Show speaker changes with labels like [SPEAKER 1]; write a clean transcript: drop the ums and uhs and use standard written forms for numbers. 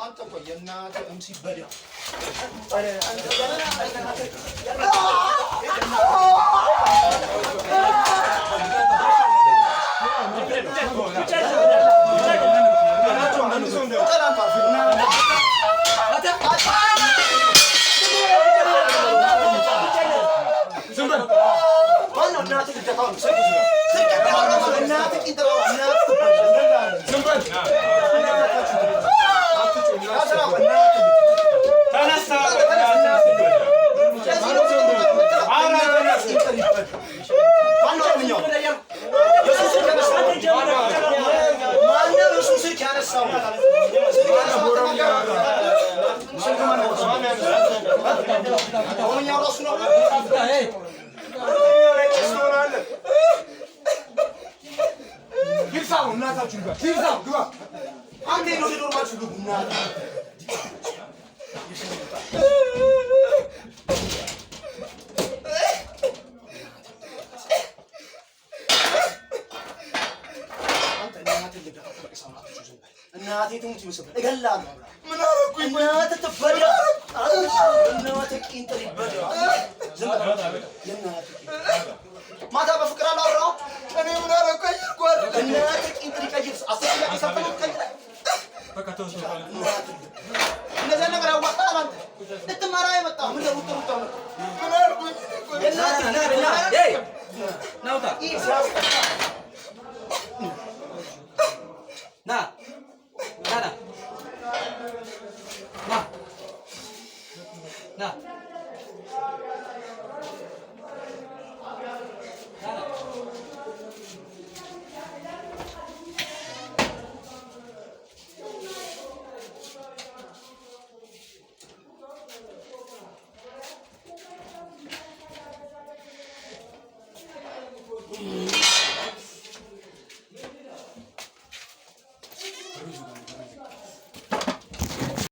[SPEAKER 1] አንተ ቆይ የእናትህ እምሲ በዲያ እናቴ ትሙት ይመስል እገላለሁ ምን አረኩኝ እናቴ ተበዳ እናቴ ቂንጥል ይበዳ ማታ በፍቅር አላወራሁ እኔ ምን አረኩኝ ጓር እናቴ ቂንጥል ይቀይርስ አስተኛ ይሰፈን ከኝ በቃ ተወሰነ እነዛ ነገር ያዋጣል አንተ ልትማራ የመጣ ምን ለውጥ ምን አረኩኝ እናቴ ና ናውታ ና Nada. Na. Na. Nada.